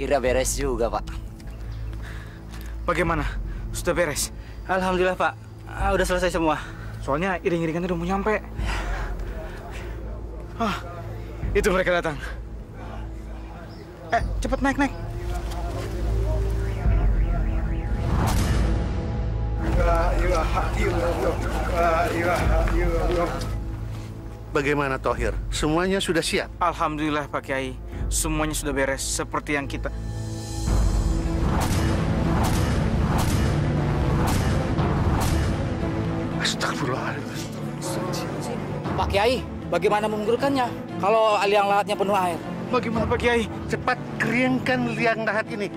Akhirnya beres juga, Pak. Bagaimana? Sudah beres? Alhamdulillah, Pak. Udah selesai semua. Soalnya iring-iringan udah mau nyampe. Itu mereka datang. Cepet naik. Bagaimana Thohir? Semuanya sudah siap? Alhamdulillah Pak Kiai. Semuanya sudah beres seperti yang kita... Astagfirullahaladzim. Pak Kiai, bagaimana menggurkannya kalau liang lahatnya penuh air? Bagaimana Pak Kiai? Cepat keringkan liang lahat ini.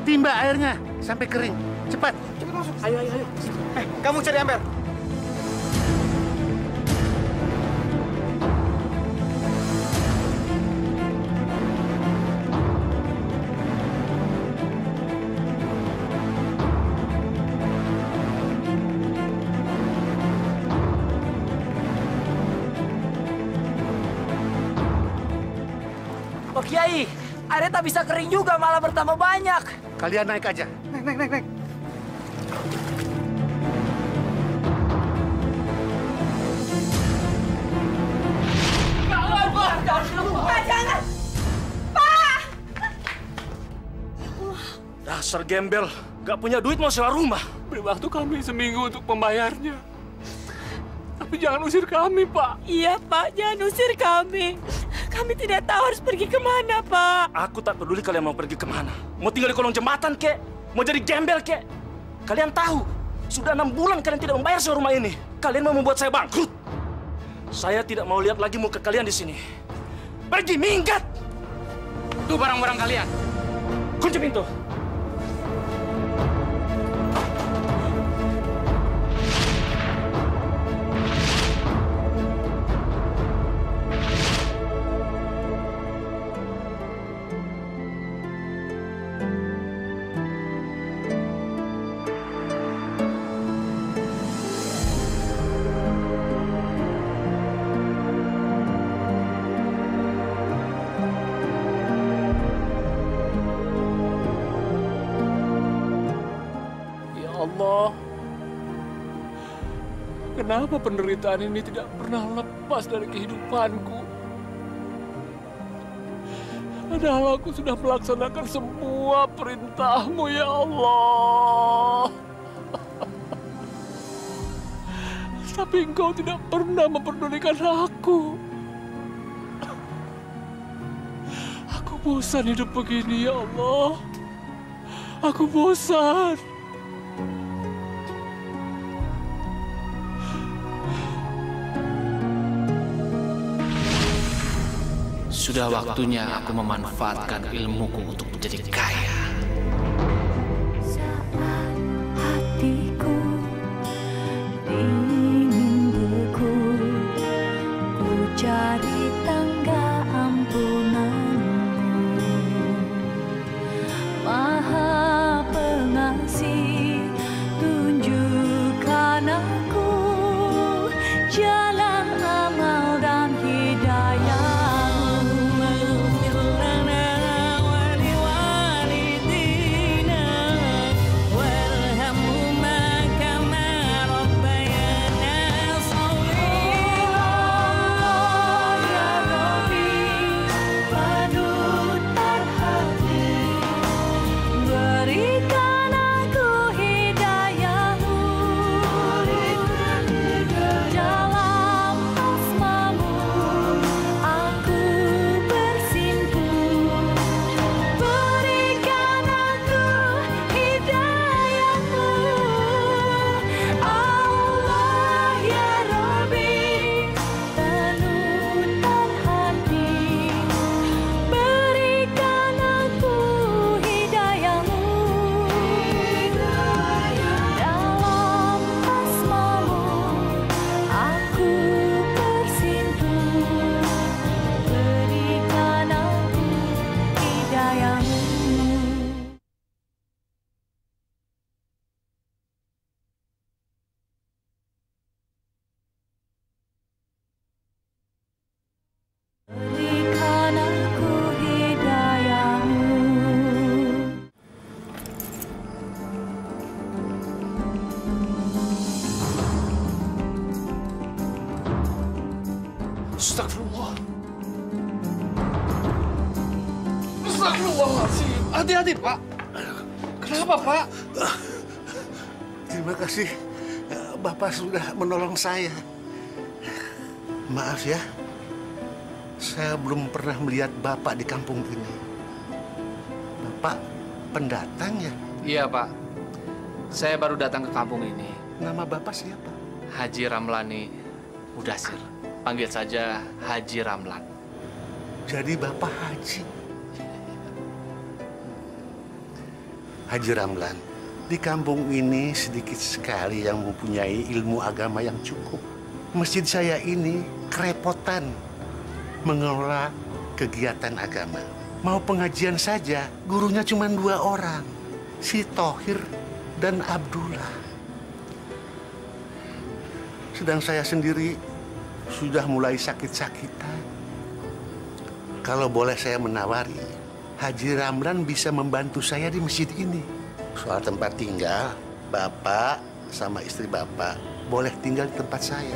Timba airnya sampai kering. Cepat. Cepat masuk. Ayo. Kamu cari ember. Pak Kiai, airnya tak bisa kering juga, malah bertambah banyak. Kalian naik aja. Naik. Pak, jangan! Pak! Dasar gembel, gak punya duit mau sewa rumah. Beri waktu kami seminggu untuk membayarnya. Tapi jangan usir kami, Pak. Iya, Pak, jangan usir kami. Kami tidak tahu harus pergi kemana, Pak. Aku tak peduli kalian mau pergi kemana. Mau tinggal di kolong jembatan, kek? Mau jadi gembel, kek? Kalian tahu, sudah 6 bulan kalian tidak membayar sewa rumah ini. Kalian mau membuat saya bangkrut. Saya tidak mau lihat lagi muka kalian di sini. Pergi, minggat! Tuh barang-barang kalian. Kunci pintu. Allah, kenapa penderitaan ini tidak pernah lepas dari kehidupanku? Padahal aku sudah melaksanakan semua perintah-Mu, ya Allah. Tapi Engkau tidak pernah memperdulikan aku. Aku bosan hidup begini, ya Allah. Aku bosan. Sudah waktunya aku memanfaatkan ilmuku untuk menjadi kaya. Saat hatiku ingin beku, ku cari tangga ampunanmu. Maha Pengasih, tunjukkan aku jalan amal dan hidayah. Astagfirullah. Astagfirullahaladzim. Hati-hati, Pak. Kenapa, Pak? Terima kasih. Bapak sudah menolong saya. Maaf ya. Saya belum pernah melihat Bapak di kampung ini. Bapak pendatang ya? Iya, Pak. Saya baru datang ke kampung ini. Nama Bapak siapa? Haji Ramlani Mudasir. Panggil saja Haji Ramlan. Jadi Bapak Haji. Haji Ramlan, di kampung ini sedikit sekali yang mempunyai ilmu agama yang cukup. Masjid saya ini kerepotan mengelola kegiatan agama. Mau pengajian saja, gurunya cuma 2 orang. Si Tohir dan Abdullah. Sedang saya sendiri sudah mulai sakit-sakitan. Kalau boleh saya menawari, Haji Ramlan bisa membantu saya di masjid ini. Soal tempat tinggal, Bapak sama istri Bapak boleh tinggal di tempat saya.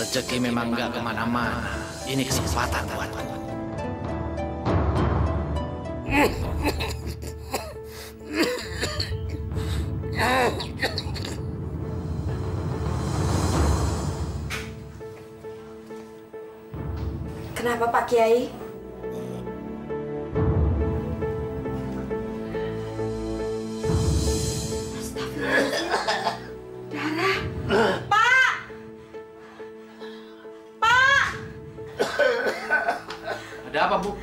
Rezeki memang nggak kemana-mana. Ini kesempatan buatku. Kenapa Pak Kiai? Ada apa, Bu?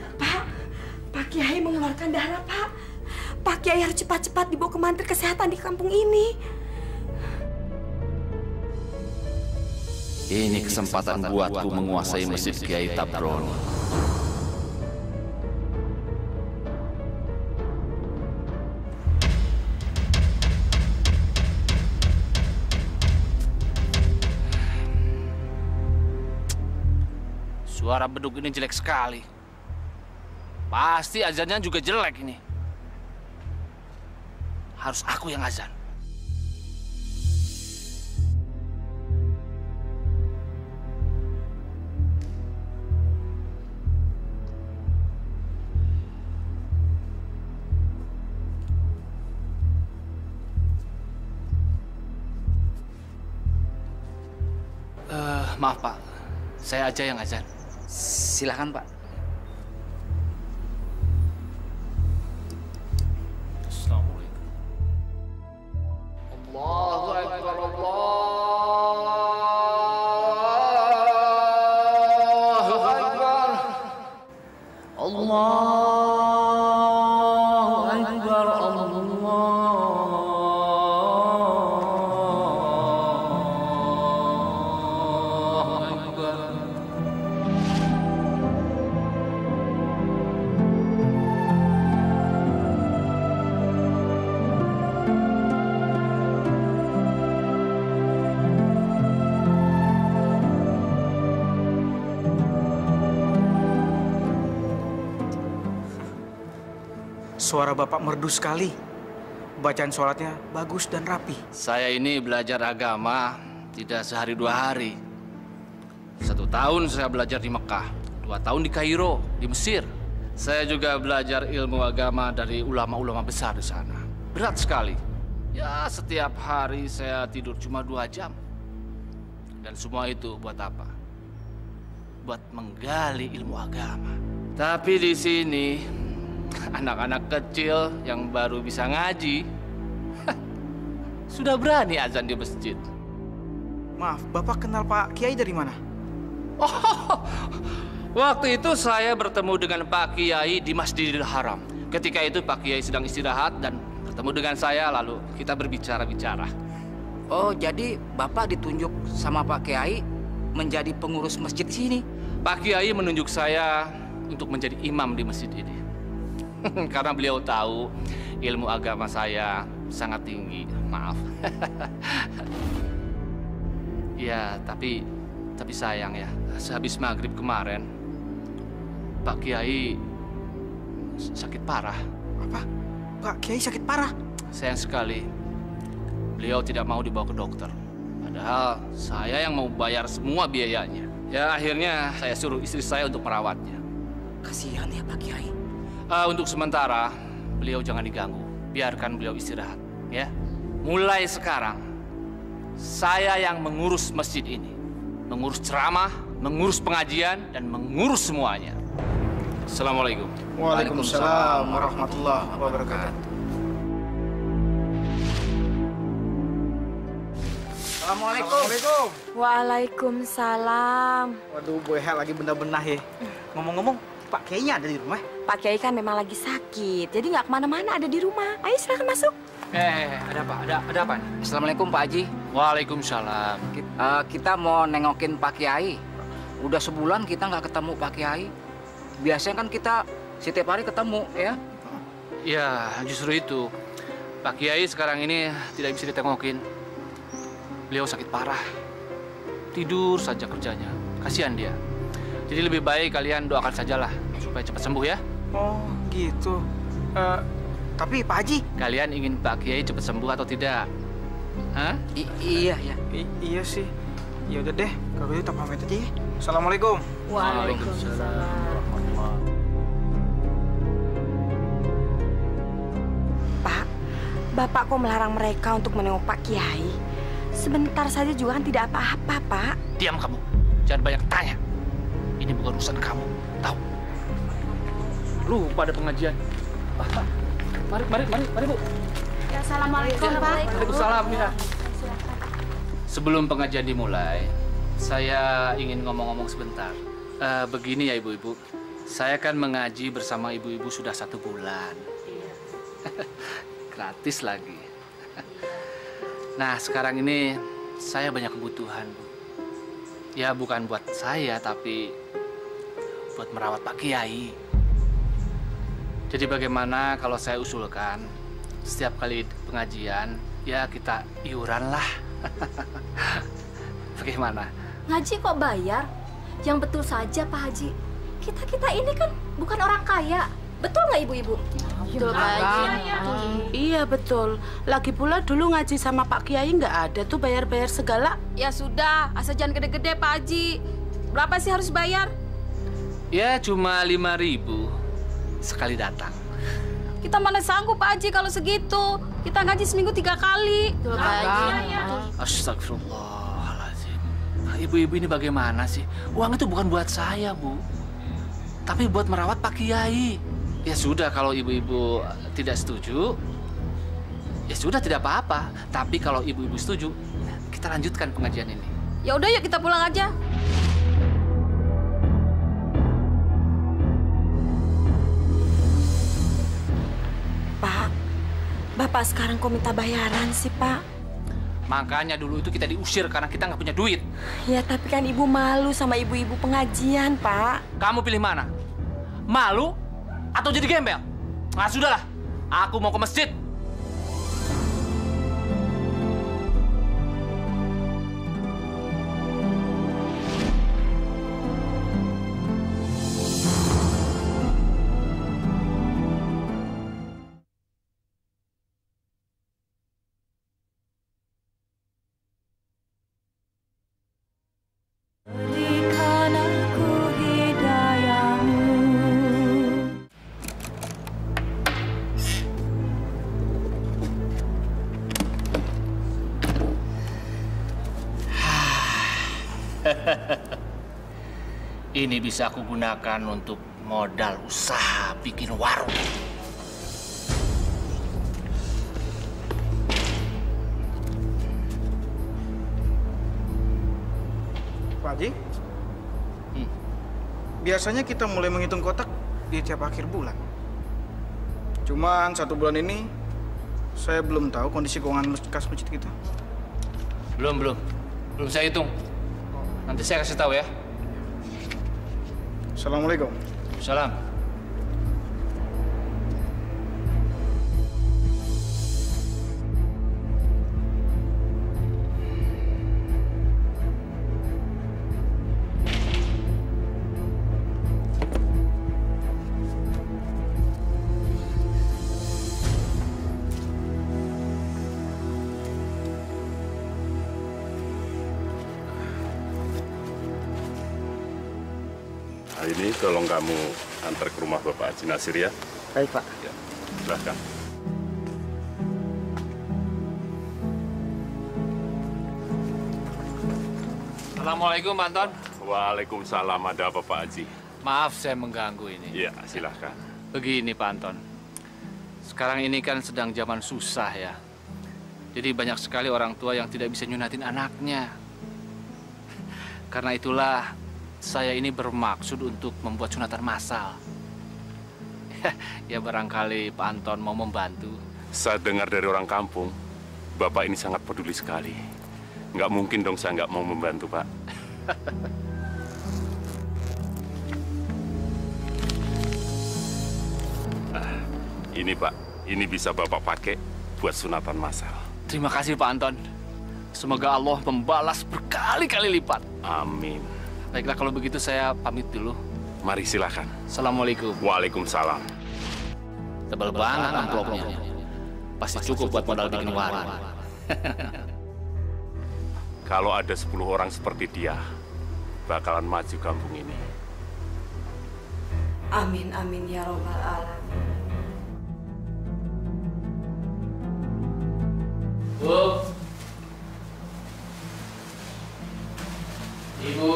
Pak Kiai mengeluarkan darah, Pak. Pak Kiai harus cepat-cepat dibawa ke mantri kesehatan di kampung ini. Ini kesempatan buatku menguasai Masjid Kiai Tabroni. Suara beduk ini jelek sekali. Pasti azannya juga jelek ini. Harus aku yang azan. Maaf, Pak. Saya aja yang azan. Silakan, Pak. Assalamualaikum. Allahu Akbar, Allahu Akbar. Allahu Akbar, Suara Bapak merdu sekali. Bacaan sholatnya bagus dan rapi. Saya ini belajar agama tidak sehari 2 hari. 1 tahun saya belajar di Mekah, 2 tahun di Kairo, di Mesir. Saya juga belajar ilmu agama dari ulama-ulama besar di sana. Berat sekali. Ya, setiap hari saya tidur cuma 2 jam. Dan semua itu buat apa? Buat menggali ilmu agama. Tapi di sini anak-anak kecil yang baru bisa ngaji sudah berani azan di masjid. Maaf, Bapak kenal Pak Kiai dari mana? Oh, waktu itu saya bertemu dengan Pak Kiai di Masjidil Haram. Ketika itu Pak Kiai sedang istirahat dan bertemu dengan saya, lalu kita berbicara-bicara. Oh, jadi Bapak ditunjuk sama Pak Kiai menjadi pengurus masjid di sini? Pak Kiai menunjuk saya untuk menjadi imam di masjid ini. Karena beliau tahu ilmu agama saya sangat tinggi. Maaf. Ya, tapi sayang ya. Sehabis maghrib kemarin, Pak Kiai sakit parah. Apa? Pak Kiai sakit parah? Sayang sekali. Beliau tidak mau dibawa ke dokter. Padahal saya yang mau bayar semua biayanya. Ya akhirnya saya suruh istri saya untuk merawatnya. Kasihan ya Pak Kiai. Untuk sementara beliau jangan diganggu. Biarkan beliau istirahat, ya. Mulai sekarang saya yang mengurus masjid ini. Mengurus ceramah, mengurus pengajian, dan mengurus semuanya. Assalamualaikum. Waalaikumsalam warahmatullahi wabarakatuh. Assalamualaikum. Waalaikumsalam. Waduh, Bu Eha lagi benar-benar ya. Ngomong-ngomong, Pak Kiainya ada di rumah? Pak Kiai kan memang lagi sakit, jadi nggak kemana-mana, ada di rumah. Ayo silakan masuk. Ada apa? Ada apa nih? Assalamualaikum Pak Haji. Waalaikumsalam. Kita mau nengokin Pak Kiai. Udah sebulan kita nggak ketemu Pak Kiai. Biasanya kan kita setiap hari ketemu, ya? Ya, justru itu. Pak Kiai sekarang ini tidak bisa ditengokin. Beliau sakit parah. Tidur saja kerjanya. Kasihan dia. Jadi lebih baik kalian doakan sajalah supaya cepat sembuh ya. Oh, gitu. Tapi Pak Haji. Kalian ingin Pak Kiai cepat sembuh atau tidak? Hah? Iya, ya. Iya sih. Ya udah deh, kalau gitu tak pamit aja ya. Assalamualaikum. Waalaikumsalam. Pak, Bapak kok melarang mereka untuk menengok Pak Kiai? Sebentar saja juga kan tidak apa-apa, Pak. Diam kamu. Jangan banyak tanya. Ini bukan urusan kamu. Tahu? Lupa ada pengajian. Mari, Bu. Ya, assalamualaikum, Pak. Waalaikumsalam, ya. Sebelum pengajian dimulai, saya ingin ngomong-ngomong sebentar. Begini ya ibu-ibu, saya kan mengaji bersama ibu-ibu sudah 1 bulan. Gratis lagi. Nah, sekarang ini saya banyak kebutuhan, Bu. Ya, bukan buat saya, tapi buat merawat Pak Kiai. Jadi bagaimana kalau saya usulkan, setiap kali pengajian, ya kita iuran lah. Bagaimana? Ngaji kok bayar? Yang betul saja Pak Haji. Kita ini kan bukan orang kaya. Betul nggak ibu-ibu? Betul Pak Haji. Iya betul. Lagi pula dulu ngaji sama Pak Kiai nggak ada tuh bayar-bayar segala. Ya sudah, asal jangan gede-gede Pak Haji. Berapa sih harus bayar? Ya cuma 5.000 sekali datang. Kita mana sanggup Pak Haji kalau segitu. Kita ngaji seminggu 3 kali. Betul Pak Haji. Astagfirullahaladzim. Ibu-ibu ini bagaimana sih? Uang itu bukan buat saya, Bu. Tapi buat merawat Pak Kiai. Ya sudah, kalau ibu-ibu tidak setuju, ya sudah tidak apa-apa. Tapi kalau ibu-ibu setuju, kita lanjutkan pengajian ini. Ya udah yuk kita pulang aja. Pak, Bapak sekarang kok minta bayaran sih, Pak? Makanya dulu itu kita diusir karena kita nggak punya duit. Ya, tapi kan Ibu malu sama ibu-ibu pengajian, Pak. Kamu pilih mana? Malu atau jadi gembel? Nah, sudahlah. Aku mau ke masjid. Ini bisa aku gunakan untuk modal usaha bikin warung. Pak Haji, biasanya kita mulai menghitung kotak di tiap akhir bulan. Cuman 1 bulan ini, saya belum tahu kondisi keuangan kas masjid kita. Belum saya hitung. Nanti saya kasih tahu ya. Assalamualaikum. Salam. ini tolong kamu antar ke rumah Bapak Haji Nasir ya. Baik, Pak. Ya, silahkan. Assalamualaikum, Pak Anton. Waalaikumsalam. Ada apa, Pak Haji? Maaf saya mengganggu ini. Iya, silahkan. Begini, Pak Anton. Sekarang ini kan sedang zaman susah ya. Jadi banyak sekali orang tua yang tidak bisa nyunatin anaknya. Karena itulah saya ini bermaksud untuk membuat sunatan massal. Ya barangkali Pak Anton mau membantu. Saya dengar dari orang kampung, Bapak ini sangat peduli sekali. Nggak mungkin dong saya nggak mau membantu, Pak. Ini, Pak. Ini bisa Bapak pakai buat sunatan massal. Terima kasih Pak Anton. Semoga Allah membalas berkali-kali lipat. Amin. Baiklah kalau begitu saya pamit dulu. Mari silakan. Assalamualaikum. Waalaikumsalam. Tebal banget amplopnya. Pasti cukup buat modal bikin warung. Kalau ada 10 orang seperti dia, bakalan maju kampung ini. Amin, amin ya robbal alamin. Bu. Ibu.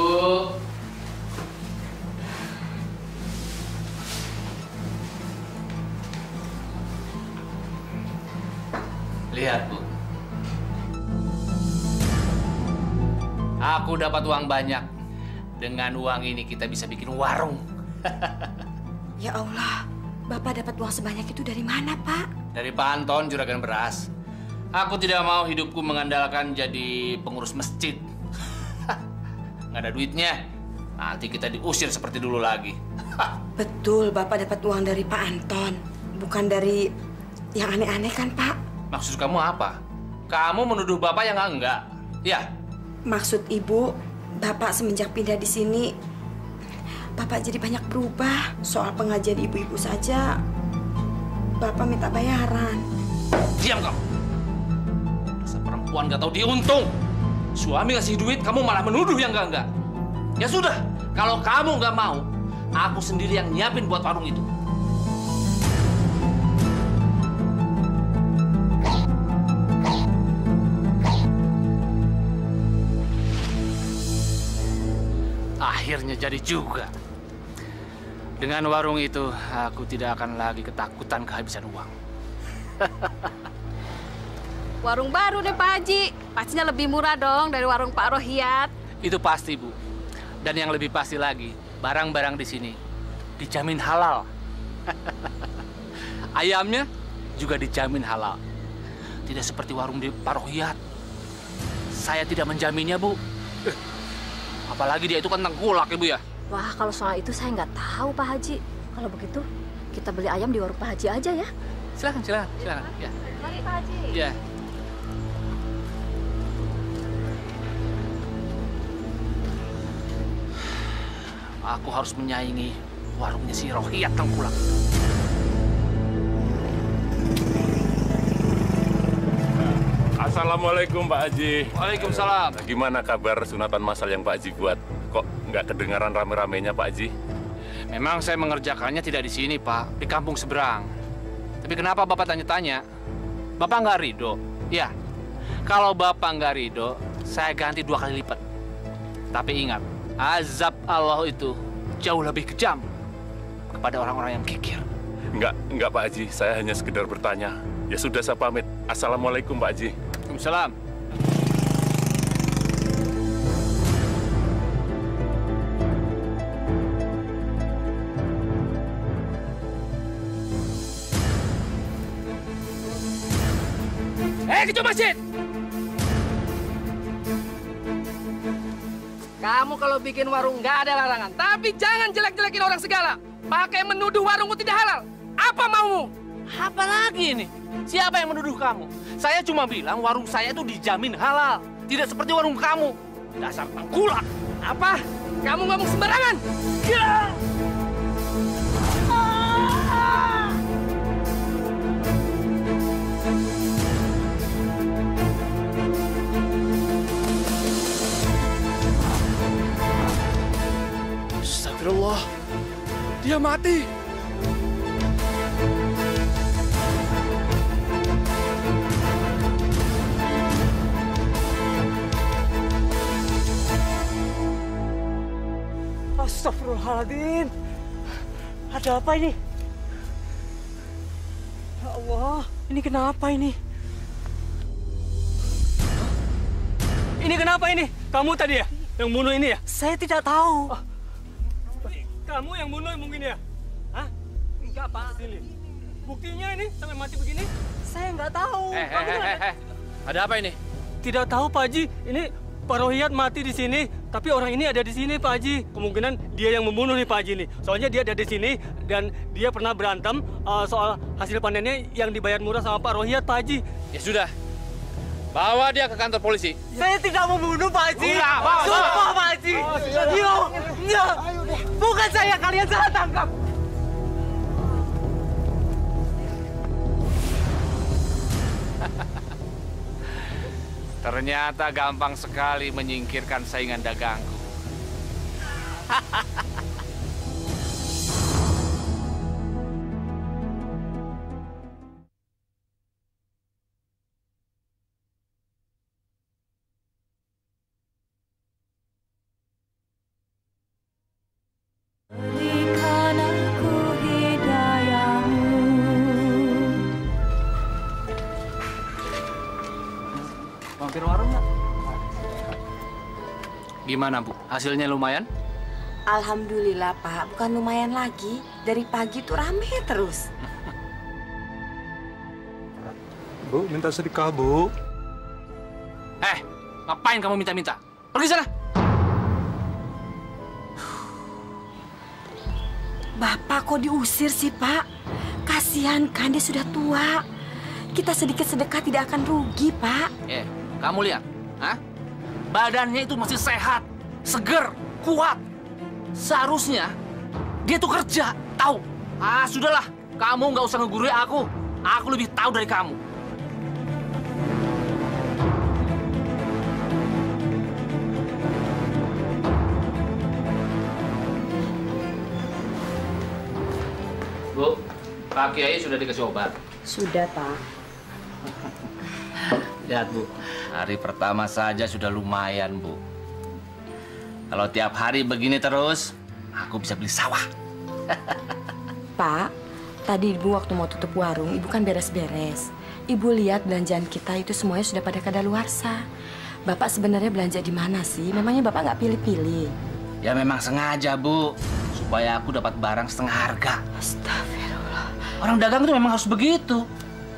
Lihat, Bu. Aku dapat uang banyak. Dengan uang ini kita bisa bikin warung. Ya Allah, Bapak dapat uang sebanyak itu dari mana, Pak? Dari Pak Anton, juragan beras. Aku tidak mau hidupku mengandalkan jadi pengurus masjid. Nggak ada duitnya. Nanti kita diusir seperti dulu lagi. Betul, Bapak dapat uang dari Pak Anton. Bukan dari yang aneh-aneh kan, Pak? Maksud kamu apa? Kamu menuduh Bapak yang enggak? Ya? Maksud Ibu, Bapak semenjak pindah di sini, Bapak jadi banyak berubah. Soal pengajian ibu-ibu saja, Bapak minta bayaran. Diam kamu! Dasar perempuan nggak tahu diuntung. Suami ngasih duit, kamu malah menuduh yang enggak-enggak. Ya sudah, kalau kamu nggak mau, aku sendiri yang nyiapin buat warung itu. Akhirnya jadi juga. Dengan warung itu, aku tidak akan lagi ketakutan kehabisan uang. Warung baru deh Pak Haji. Pastinya lebih murah dong dari warung Pak Rohiyat. Itu pasti, Bu. Dan yang lebih pasti lagi, barang-barang di sini dijamin halal. Ayamnya juga dijamin halal. Tidak seperti warung di Pak Rohiyat. Saya tidak menjaminnya, Bu. Apalagi dia itu kan tengkulak, Ibu ya. Wah, kalau soal itu saya nggak tahu, Pak Haji. Kalau begitu, kita beli ayam di warung Pak Haji aja ya. Silakan. Ya. Mari Pak Haji. Ya. Aku harus menyaingi warungnya si Rohiyat tengkulak. Assalamualaikum Pak Haji. Waalaikumsalam. Gimana kabar sunatan massal yang Pak Haji buat? Kok nggak kedengaran rame-ramenya Pak Haji? Memang saya mengerjakannya tidak di sini, Pak. Di kampung seberang. Tapi kenapa Bapak tanya-tanya? Bapak nggak ridho? Ya, kalau Bapak nggak ridho, saya ganti 2 kali lipat. Tapi ingat, azab Allah itu jauh lebih kejam kepada orang-orang yang kikir. Enggak Pak Haji. Saya hanya sekedar bertanya. Ya sudah, saya pamit. Assalamualaikum Pak Haji. Waalaikumsalam. Ketua masjid! Kamu kalau bikin warung nggak ada larangan. Tapi jangan jelek-jelekin orang segala. Pakai menuduh warungmu tidak halal. Apa maumu? Apa lagi ini? Siapa yang menuduh kamu? Saya cuma bilang warung saya itu dijamin halal. Tidak seperti warung kamu. Dasar tengkulak. Apa? Kamu ngomong sembarangan? Ya! Astagfirullah. Dia mati. Astagfirullahaladzim. Ada apa ini? Ya Allah, ini kenapa ini? Ini kenapa ini? Kamu tadi ya? Yang bunuh ini ya? Saya tidak tahu. Oh. Kamu yang bunuh mungkin ya? Hah? Enggak, Pak. Sini. Buktinya ini sampai mati begini? Saya nggak tahu. Ada apa ini? Tidak tahu, Pak Haji. Ini Pak Rohiyat mati di sini, tapi orang ini ada di sini, Pak Haji. Kemungkinan dia yang membunuh nih, Pak Haji nih. Soalnya dia ada di sini dan dia pernah berantem soal hasil panennya yang dibayar murah sama Pak Rohiyat, Pak Haji. Ya sudah, bawa dia ke kantor polisi. Saya tidak membunuh, Pak Haji. Bawa. Sumpah, Pak Haji. Yo, bukan saya, kalian salah tangkap. Ternyata gampang sekali menyingkirkan saingan dagangku. Berikan aku hidayahmu. Mampir warung nggak? Gimana, Bu? Hasilnya lumayan? Alhamdulillah, Pak. Bukan lumayan lagi. Dari pagi tuh rame terus. Bu, minta sedekah, Bu. Ngapain kamu minta-minta? Pergi sana! Bapak kok diusir sih, Pak? Kasihan kan, dia sudah tua. Kita sedikit sedekah tidak akan rugi, Pak. Kamu lihat, badannya itu masih sehat, seger, kuat. Seharusnya dia tuh kerja, tahu? Sudahlah, kamu nggak usah ngegurui aku. Aku lebih tahu dari kamu. Bu, Pak Kiai sudah dikasih obat. Sudah, Pak. Lihat, Bu. Hari pertama saja sudah lumayan, Bu. Kalau tiap hari begini terus, aku bisa beli sawah. Pak, tadi Ibu waktu mau tutup warung, Ibu kan beres-beres. Ibu lihat belanjaan kita itu semuanya sudah pada kadaluarsa. Bapak sebenarnya belanja di mana sih? Memangnya Bapak nggak pilih-pilih? Ya memang sengaja, Bu. Supaya aku dapat barang setengah harga. Astagfirullah. Orang dagang itu memang harus begitu.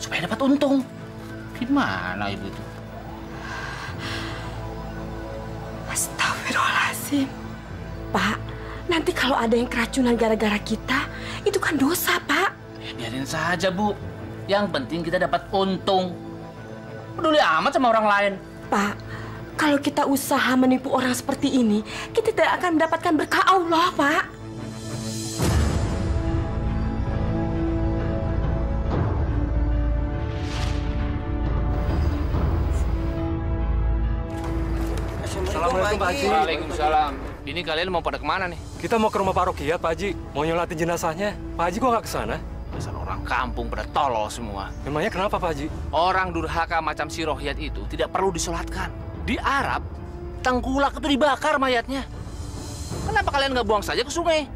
Supaya dapat untung. Gimana Ibu itu? Astagfirullahaladzim. Pak, nanti kalau ada yang keracunan gara-gara kita, itu kan dosa, Pak. Ya, biarin saja, Bu. Yang penting kita dapat untung. Peduli amat sama orang lain. Pak, kalau kita usaha menipu orang seperti ini, kita tidak akan mendapatkan berkah Allah, Pak. Assalamualaikum, Pak Haji. Waalaikumsalam. Ini kalian mau pada kemana nih? Kita mau ke rumah Pak Rohiyat, Pak Haji. Mau nyolatin jenazahnya. Pak Haji kok nggak ke sana? Dasar orang kampung pada tolol semua. Memangnya kenapa, Pak Haji? Orang durhaka macam si Rohiyat itu tidak perlu disolatkan. Di Arab, tengkulak itu dibakar mayatnya. Kenapa kalian nggak buang saja ke sungai?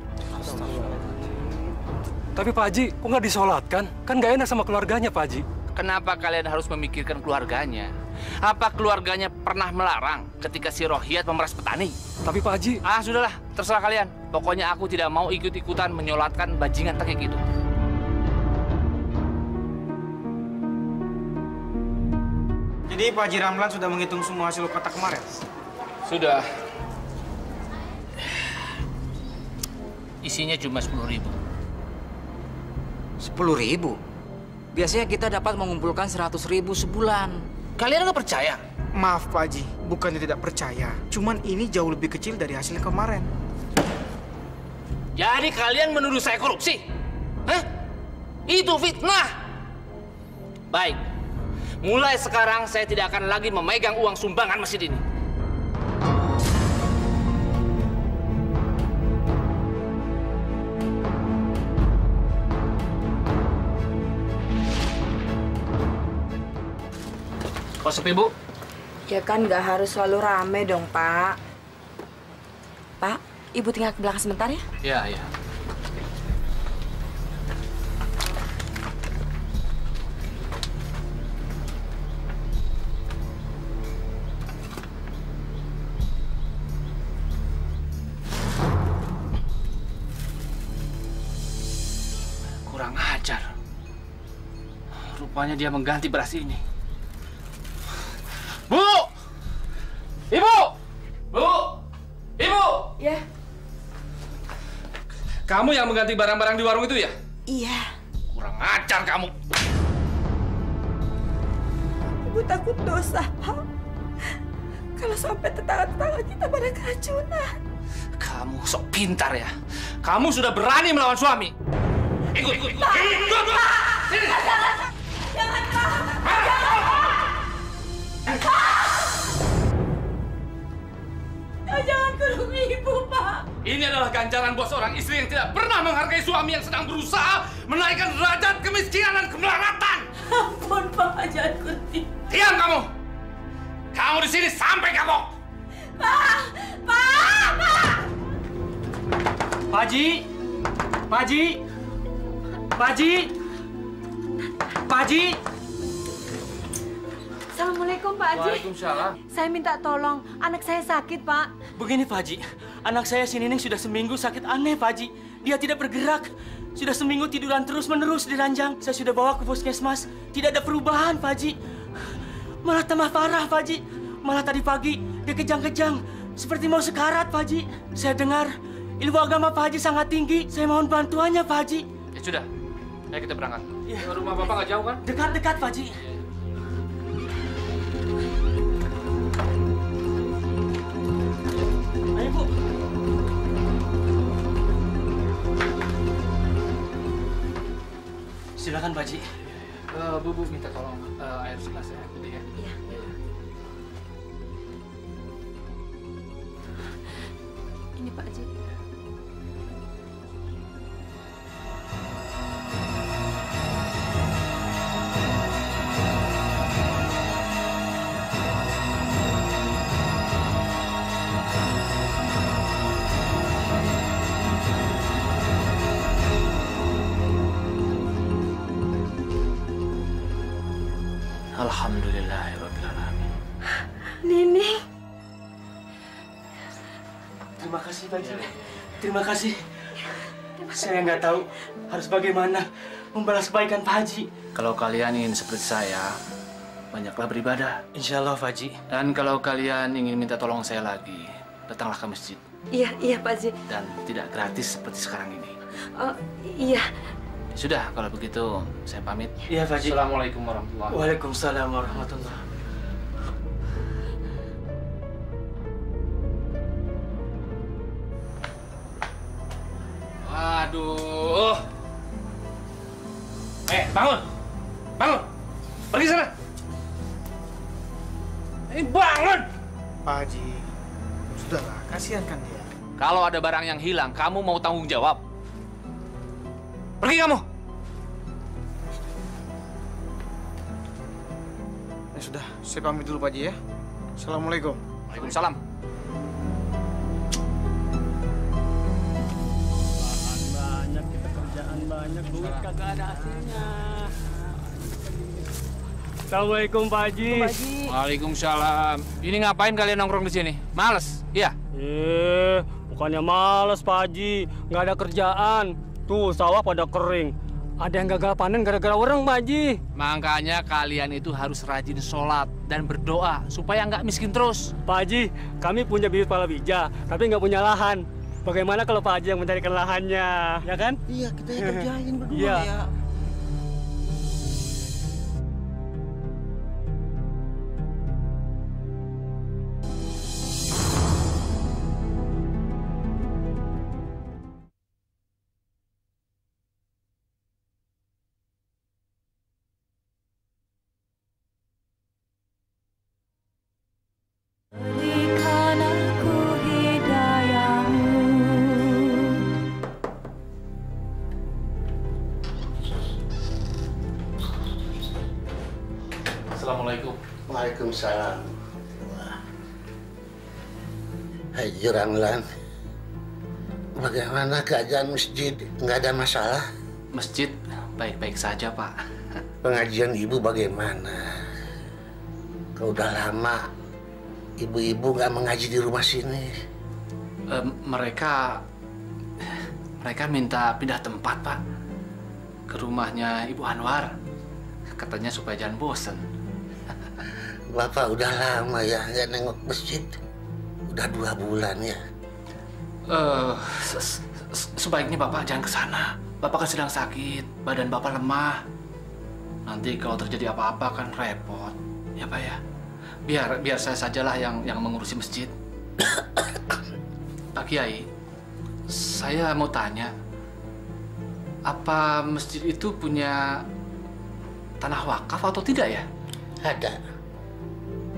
Tapi Pak Haji, kok nggak disolatkan? Kan nggak enak sama keluarganya, Pak Haji. Kenapa kalian harus memikirkan keluarganya? Apa keluarganya pernah melarang ketika si Rohiyat memeras petani? Tapi Pak Haji... Sudahlah, terserah kalian. Pokoknya aku tidak mau ikut-ikutan menyolatkan bajingan kayak gitu. Jadi Pak Haji Ramlan sudah menghitung semua hasil kotak kemarin? Sudah. Isinya cuma 10.000. 10.000? Biasanya kita dapat mengumpulkan 100.000 sebulan. Kalian nggak percaya? Maaf Pak Haji, bukannya tidak percaya. Cuman ini jauh lebih kecil dari hasil kemarin. Jadi kalian menuduh saya korupsi? Itu fitnah. Baik. Mulai sekarang saya tidak akan lagi memegang uang sumbangan masjid ini. Kok sepi, Bu? Ya kan nggak harus selalu rame dong, Pak. Pak, Ibu tinggal ke belakang sebentar ya? Iya, iya. Kurang ajar. Rupanya dia mengganti beras ini. Bu! Ibu! Bu! Ibu! Ya. Kamu yang mengganti barang-barang di warung itu ya? Iya. Kurang ajar kamu. Ibu takut dosa, Pak. Kalau sampai tetangga-tetangga kita pada keracunan. Kamu sok pintar ya. Kamu sudah berani melawan suami. Ikut. Sini. Jangan, Pak! Jangan kurung Ibu, Pak! Ini adalah ganjaran buat seorang istri yang tidak pernah menghargai suami yang sedang berusaha menaikkan derajat kemiskinan dan kemelaratan. Ampun, Pak, jangan kurung. Diam kamu! Kamu di sini sampai kapok! Pak! Pak! Pak Haji! Pak Haji! Pak Haji! Pak Haji! Assalamualaikum, Pak Haji. Waalaikumsalam. Saya minta tolong, anak saya sakit, Pak. Begini, Pak Haji. Anak saya si Nining sudah seminggu sakit aneh, Pak Haji. Dia tidak bergerak. Sudah seminggu tiduran terus-menerus di ranjang. Saya sudah bawa ke puskesmas. Tidak ada perubahan, Pak Haji. Malah tambah parah, Pak Haji. Malah tadi pagi dia kejang-kejang. Seperti mau sekarat, Pak Haji. Saya dengar ilmu agama Pak Haji sangat tinggi. Saya mohon bantuannya, Pak Haji. Ya sudah, ayo kita berangkat. Ya. Rumah Bapak nggak jauh kan? Dekat-dekat, Pak Haji. Ayo, Bu. Silakan, Pak Haji. Bu minta tolong air segelas ya. Iya. Ini Pak Haji. Alhamdulillahirrahmanirrahim. Nining. Terima kasih, Pak Haji. Terima kasih. Saya nggak tahu harus bagaimana membalas kebaikan Pak Haji. Kalau kalian ingin seperti saya, banyaklah beribadah. Insya Allah, Pak Haji. Dan kalau kalian ingin minta tolong saya lagi, datanglah ke masjid. Iya, Pak Haji. Dan tidak gratis seperti sekarang ini. Oh, iya. Sudah, kalau begitu saya pamit. Iya, Pak Haji. Assalamualaikum warahmatullahi wabarakatuh. Waalaikumsalam warahmatullahi. Aduh. Bangun. Bangun. Pergi sana. Bangun. Pak Haji, sudahlah, kasihan kan dia. Kalau ada barang yang hilang, kamu mau tanggung jawab. Pergi kamu. Ya sudah, saya pamit dulu Pak Haji ya. Assalamualaikum. Waalaikumsalam. Banyak kita kerjaan banyak, duit kagak ada hasilnya. Assalamualaikum, Pak Haji. Waalaikumsalam. Ini ngapain kalian nongkrong di sini? Males? Iya. Bukannya males, Pak Haji. Nggak ada kerjaan. Tuh, sawah pada kering. Ada yang gagal panen gara-gara orang, Pak Haji. Makanya kalian itu harus rajin sholat dan berdoa supaya nggak miskin terus. Pak Haji, kami punya bibit palawija, tapi nggak punya lahan. Bagaimana kalau Pak Haji yang mencarikan lahannya, ya kan? Iya, kita yang kerjain berdua Iya. ya. Berikan aku hidayahmu. Waalaikumsalam. Haji Ramlan, bagaimana keadaan masjid? Nggak ada masalah? Masjid baik-baik saja, Pak. Pengajian ibu bagaimana? Kalau udah lama ibu-ibu nggak mengaji di rumah sini. Mereka minta pindah tempat, Pak. Ke rumahnya Ibu Anwar. Katanya supaya jangan bosen. Bapak udah lama ya nggak nengok masjid. Udah 2 bulan ya. Sebaiknya Bapak jangan ke sana. Bapak kan sedang sakit, badan Bapak lemah. Nanti kalau terjadi apa-apa kan repot. Ya, Pak ya. Biar saya sajalah yang mengurusi masjid. Pak Kiai, saya mau tanya, apa masjid itu punya tanah wakaf atau tidak ya? Ada.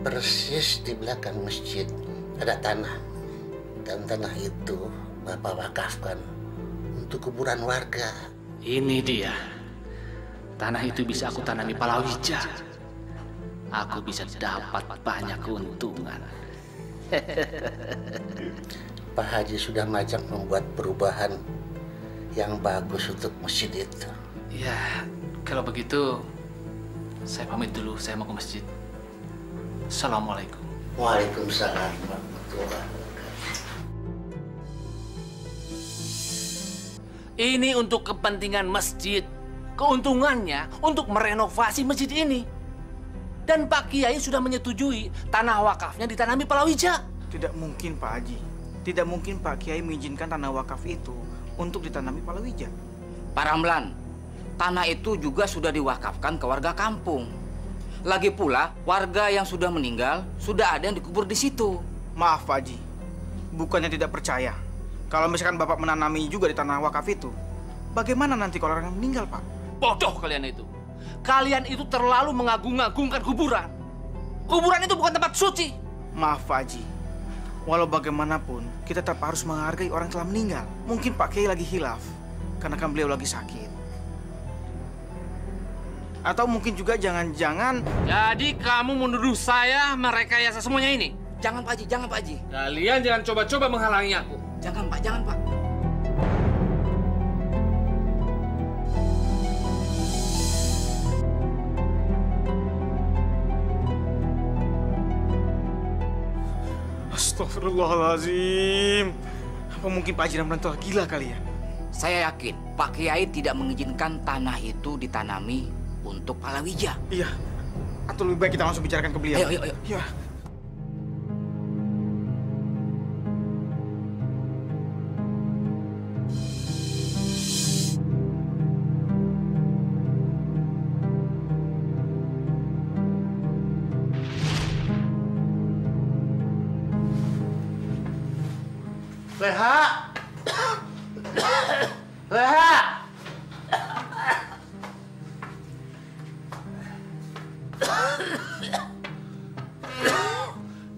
Persis di belakang masjid ada tanah. Dan tanah itu Bapak wakafkan untuk kuburan warga. Ini dia. Tanah itu bisa aku tanami palawija. Aku bisa dapat banyak keuntungan. Pak Haji sudah majang membuat perubahan yang bagus untuk masjid itu. Ya, kalau begitu saya pamit dulu. Saya mau ke masjid. Assalamualaikum. Waalaikumsalam warahmatullahi wabarakatuh. Ini untuk kepentingan masjid. Keuntungannya untuk merenovasi masjid ini. Dan Pak Kiai sudah menyetujui tanah wakafnya ditanami palawija. Tidak mungkin, Pak Haji. Tidak mungkin Pak Kiai mengizinkan tanah wakaf itu untuk ditanami palawija. Pak Ramlan, tanah itu juga sudah diwakafkan ke warga kampung. Lagi pula, warga yang sudah meninggal sudah ada yang dikubur di situ. Maaf, Pak Haji. Bukannya tidak percaya. Kalau misalkan Bapak menanami juga di tanah wakaf itu, bagaimana nanti kalau orang meninggal, Pak? Bodoh kalian itu. Kalian itu terlalu mengagung-agungkan kuburan. Kuburan itu bukan tempat suci. Maaf, Pak Haji. Walau bagaimanapun, kita tetap harus menghargai orang telah meninggal. Mungkin Pak Kiai lagi hilaf, karena kan beliau lagi sakit. Atau mungkin juga jangan-jangan... Jadi kamu menuduh saya merekayasa semuanya ini? Jangan, Pak Haji, jangan, Pak Haji. Kalian jangan coba-coba menghalangi aku. Jangan, Pak, jangan, Pak. Astagfirullahaladzim. Apa mungkin Pak Haji Ramlan telah gila kali ya? Saya yakin Pak Kiai tidak mengizinkan tanah itu ditanami untuk palawija. Iya. Atau lebih baik kita langsung bicarakan ke beliau. Ayo. Iya. Leha! Leha!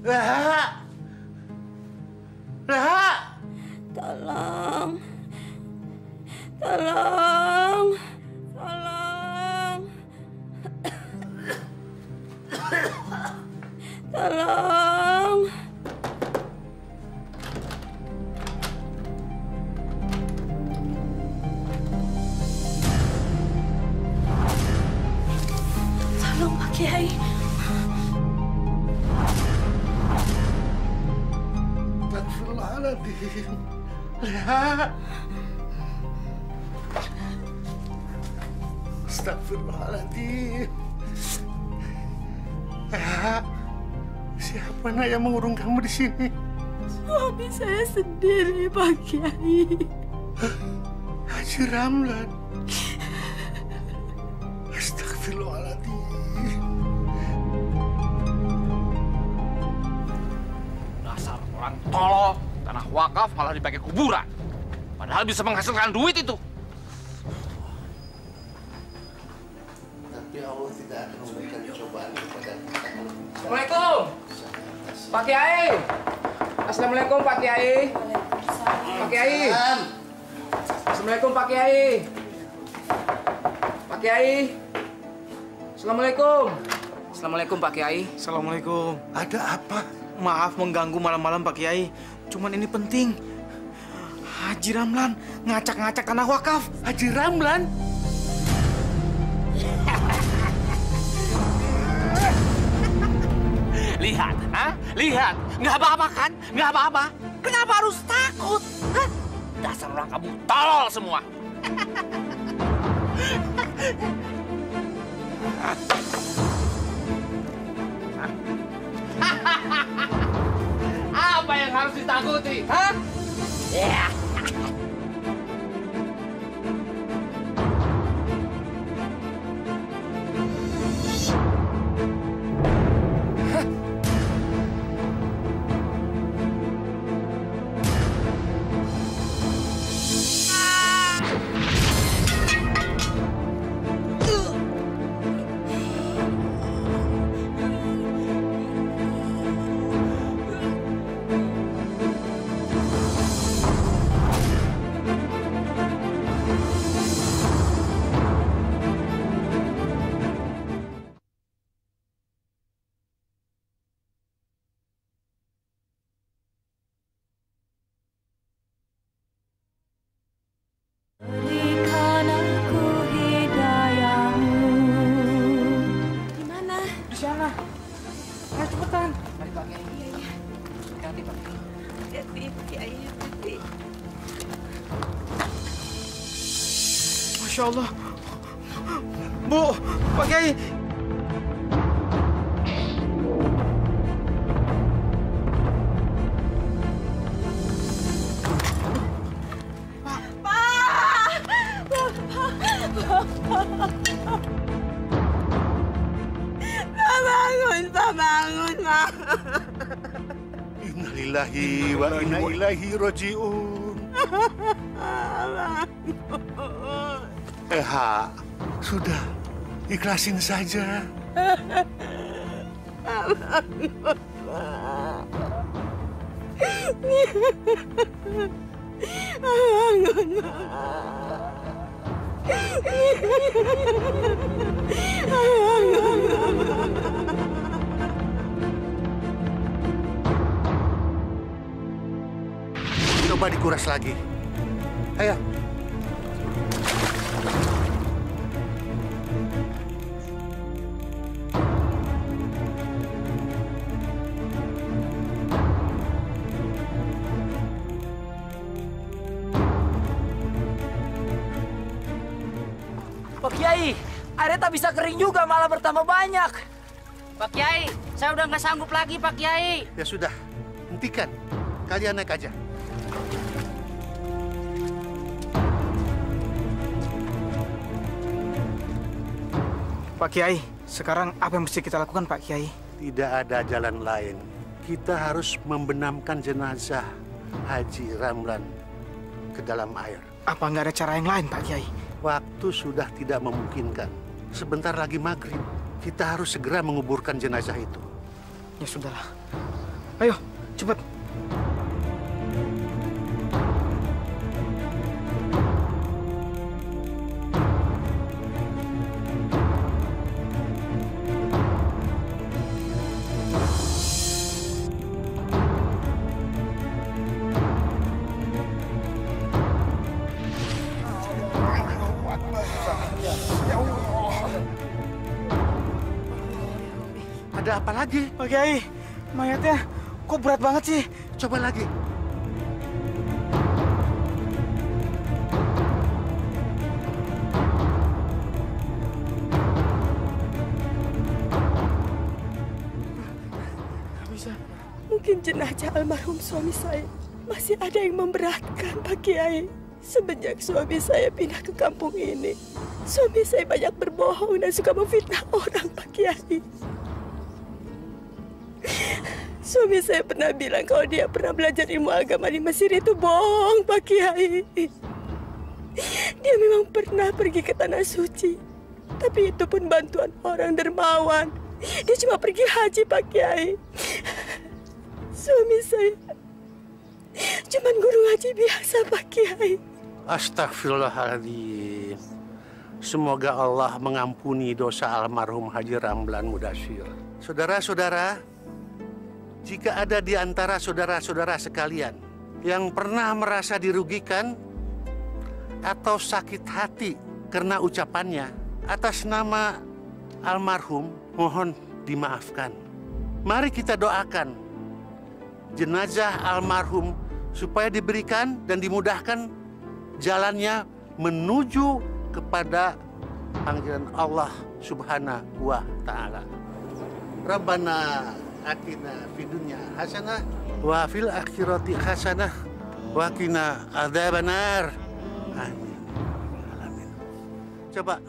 Leha! Leha! Tolong. Tolong. Tolong. Tolong. Tolong, Pak Kiai. Astagfirullahaladzim. Leha. Astagfirullahaladzim. Leha. Siapa yang mengurung kamu di sini? Suami saya sendiri, Pak Kiai. Haji Ramlan. Astagfirullahaladzim. Dasar orang tolol. Tanah wakaf malah dipakai kuburan. Padahal bisa menghasilkan duit itu. Tapi Allah tidak akan memberikan cobaan kepada kita. Assalamualaikum, Pak Kiai. Assalamualaikum, Pak Kiai. Pak Kiai. Assalamualaikum, Pak Kiai. Pak Kiai. Assalamualaikum. Assalamualaikum Pak Kiai. Assalamualaikum. Ada apa? Maaf mengganggu malam-malam Pak Kiai. Cuman ini penting. Haji Ramlan ngacak-ngacak tanah wakaf. Haji Ramlan? Lihat, lihat. Nggak apa-apa kan? Nggak apa-apa. Kenapa harus takut? Dasar orang kamu tolol semua. Apa yang harus ditakuti? Hah? Ya. Berikan aku hidayahmu. Di mana? Di sana. Ayo cepetan. Mari Pak Kiai. Iya, iya. Hati-hati Pak Kiai. Hati, Kiai, hati. Masya Allah. Bu, Pak Kiai. Bangun, Pak, bangun, Pak. Innalillahi wa inna ilaihi raji'un. Ha, sudah. Ikhlasin saja. Bangun, Coba dikuras lagi. Ayo. Pak Kiai, airnya tak bisa kering juga, malah bertambah banyak. Pak Kiai, saya udah nggak sanggup lagi Pak Kiai. Ya sudah, hentikan. Kalian naik aja. Pak Kiai, sekarang apa yang mesti kita lakukan Pak Kiai? Tidak ada jalan lain. Kita harus membenamkan jenazah Haji Ramlan ke dalam air. Apa nggak ada cara yang lain Pak Kiai? Waktu sudah tidak memungkinkan. Sebentar lagi maghrib. Kita harus segera menguburkan jenazah itu. Ya sudahlah. Ayo, cepat. Ada apa lagi? Pak Kiai, mayatnya kok berat banget sih? Coba lagi. Bisa. Mungkin jenazah almarhum suami saya masih ada yang memberatkan, Pak Kiai. Semenjak suami saya pindah ke kampung ini, suami saya banyak berbohong dan suka memfitnah orang, Pak Kiai. Suami saya pernah bilang kalau dia pernah belajar ilmu agama di Mesir itu bohong, Pak Kiai. Dia memang pernah pergi ke Tanah Suci, tapi itu pun bantuan orang dermawan. Dia cuma pergi haji, Pak Kiai. Suami saya cuman guru haji biasa, Pak Kiai. Astagfirullahaladzim. Semoga Allah mengampuni dosa almarhum Haji Ramlan Mudasir. Saudara-saudara, jika ada di antara saudara-saudara sekalian yang pernah merasa dirugikan atau sakit hati karena ucapannya atas nama almarhum, mohon dimaafkan. Mari kita doakan jenazah almarhum supaya diberikan dan dimudahkan jalannya menuju kepada panggilan Allah Subhanahu wa Ta'ala. Rabbana atina fid dunya hasanah wa fil akhirati hasanah wa qina adzabannar. Amin. Amin. Coba.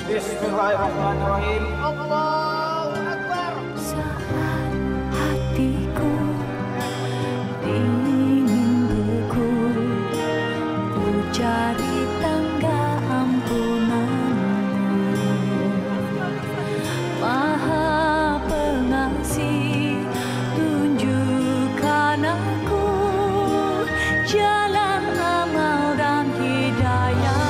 Bismillahirrahmanirrahim. Allahu Akbar. Saat hatiku ingin beku, ku cari tangga ampunanmu. Maha Pengasih, tunjukkan aku jalan amal dan hidayah.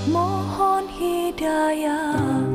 Mohon hidayah.